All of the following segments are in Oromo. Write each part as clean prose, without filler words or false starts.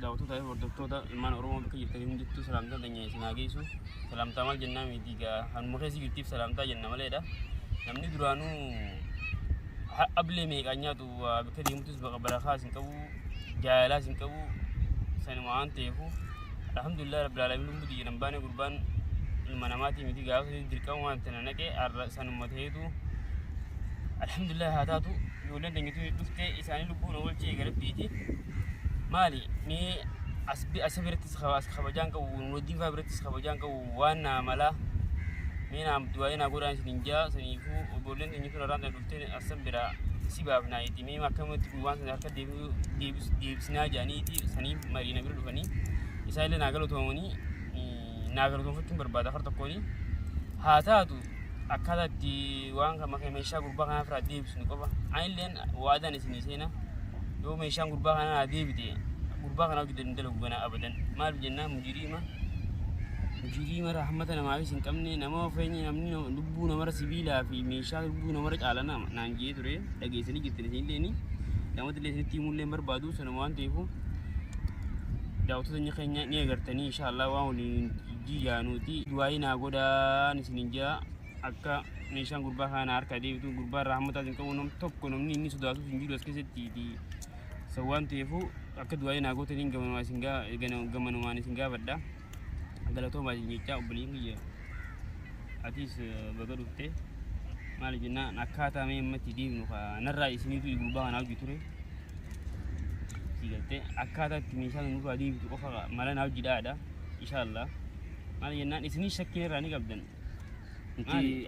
daawwattoota hordoftoota ilmaan Oromoo bakka jirtanii hundittuu salaamtaa danyaa isin haa geessu. Salaamtaa maal jennaan miidiyaa hanuma keessa jirtiif salaamtaa jenna maleedha. Namni duraanuu ablee meeqaa nyaatu bakka deemutus baqa barakaa isin qabu jaalalaa isin qabu sanuma waan ta'eefu alhamdulillah rabbil aalamiin hundi jedhan baanee gurbaan ilma namaatii miti gaafa dirqama waan tana naqee sanuma ta'eetu alhamdulillah haa taatu ijoolleen dangituu dhuftee isaanii lubbuun oolchee garabbiiti. مالي مي أسبرتس خبجان كو ودين فابرتس خبجان كو وانا ملا مين عم دوائنا قران سنجا سنيفو وبولين إني كنا راندا دكتور أسبرا سباب نايتي مي ما كم تقولان سنارك ديب سناجاني تي سنيب مارينا بيرو فني إسرائيل ناقلو تومني ناقلو توم فتم بربادا خرط كوني هاتاتو أكادا دي وان كم كم مشى قربا كنا فرا ديب سنكوبا عيلين وادا نسنيسينا يوم يشان قربا كنا عادي بدي قربا كنا وجد ندلو بنا أبدا ما بجنا مجريمة رحمة الله ما بيسين كمني نما فيني نمني لبو نمر سبيلا في ميشا لبو نمر علىنا نانجي ترى لقي سني جت لسين ليني لما تلسين تيمون لمر بادو سنوان تيفو جاوتو تني خيني نيجرتني إن شاء الله وانولي جيانو تي دواينا قدا نسنجا أكا ميشان قربا كنا أركادي بتو قربا رحمة الله كونهم توب كونهم نيني سوداسو سنجيلو اسكسي تي سوان تيفو أكا دواينا قوتي نين جمانو سنجا جمانو ماني سنجا بدا galatoo baay'ee jecha obboleeyyiin kiyya atiis baga dhuftee maal jennaan akkaataa mee ammatti deemnu narraa isiniitu gurbaa kanaaf ture si galtee akkaataa itti meeshaa nurraa deebitu qofa mala naaf jidhaadha inshaallah maal jennaan isinii shakkii irraa ni qabdan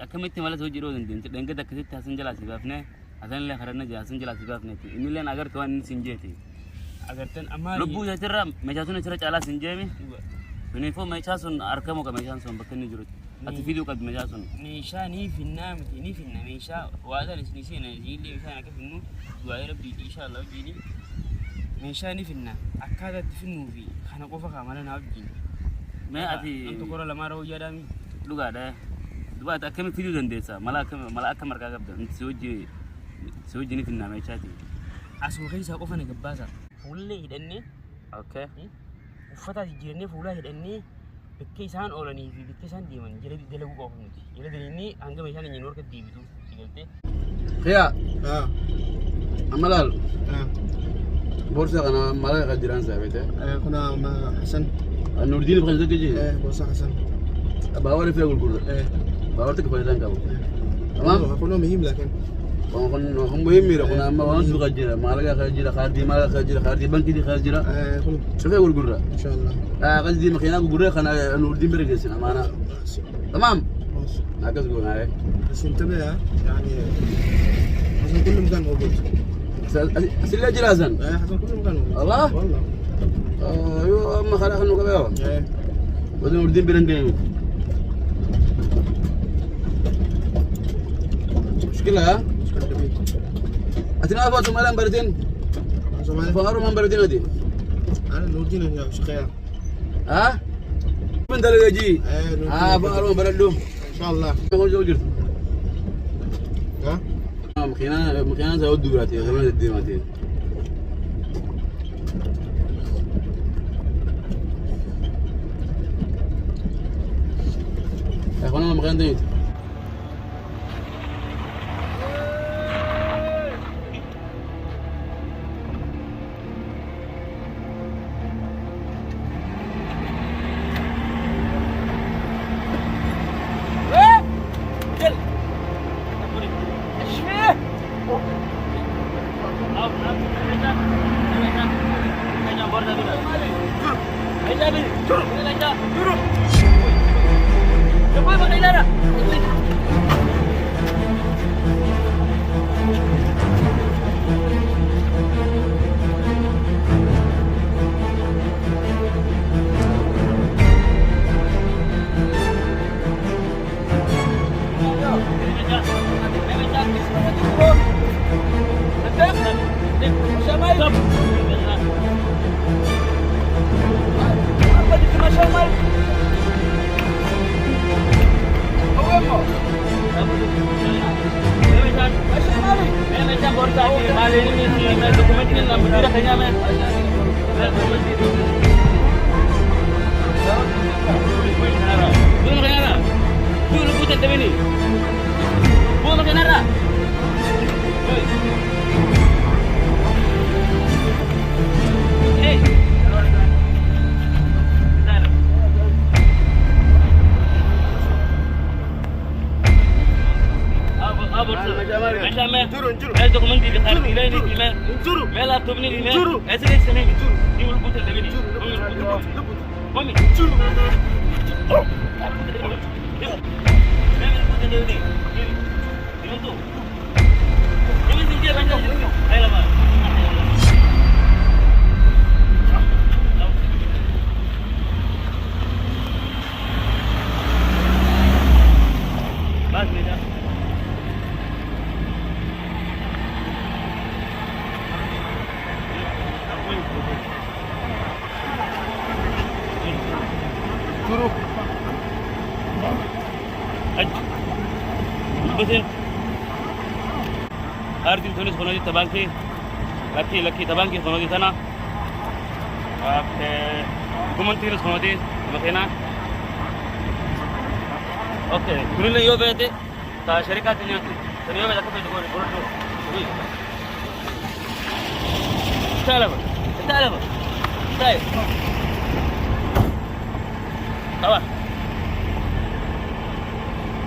akkamitti mala soo jedhoo dandeente dhangada akkasitti hasan jalaa si baafne hasanillee karanna jaa hasan jalaa si baafne innilleen agarte waan inni sin jeete agartan ammaa lubbuu isaatiirraa meeshaa sun asirra caalaa sin jeeme Uniform macam sun arkam muka macam sun bakal jurut. Atau video kat macam sun. Mesha ni finna mesha wada ni sini ni jili mesha nak finnu dua hari beri insyaallah jini. Mesha ni finna. Akada finnu fi. Khana kofa kamala na jini. Me ati untuk korang lama rahu jadi mi. Luga ada. Dua tak kami video dan desa. Malah akam mereka kabda. Soji ni finna mesha ti. Asu kai sa kofa ni kebaza. Fulle dan ni. Okay. Ufata jirane fuula hidhanne bakkee isaan oolanii fi bakkee isaan deeman jala dalaguu qofa nuti. Jala dalagni hanga meeshaan inni warka deebitu digaltee. Khiya. Amalal. Borsa kana mala ka jiran sa bete. Kuna ma Hasan. Nurdin bi khalzati ji. Borsa Hasan. Bawar fi gurgur. Bawar tak faydan ka. Tamam. Kuna muhim lakin. هم مهم يركونا ما وانسوا خجرة ما لقى خجرة خاردي ما لقى خجرة خاردي بنك دي خجرة شوف يقول قرة إن شاء الله قصدي مخينا قرة خنا نوردين برجسنا معنا تمام ناقص قلنا عليه بس انتبه يعني حسن كل مكان موجود أسئلة جلاسا حسن كل مكان موجود الله والله أيوة ما خلاص إنه كبير بدنا نوردين برجسنا مشكلة أتنا أفضل سمالان بردين فهارو من بردين هذي أنا نوردين يا شقيا ها من دلجي فهارو من بردهم ان شاء الله. هو جو جرت ها مكينا زود دوراتي زمان الديماتين يا اخوانا مكان ديت أرتي تونس خنودي تبانكي لكي تبانكي خنودي تنا كمان تونس خنودي مكينا أوكي كلنا يوم بيتي تا شركات اليوم تنيوم بيتك في تقول برضو تعال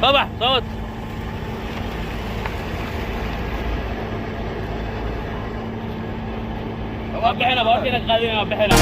بابا صوت بحنا قاعدين بحنا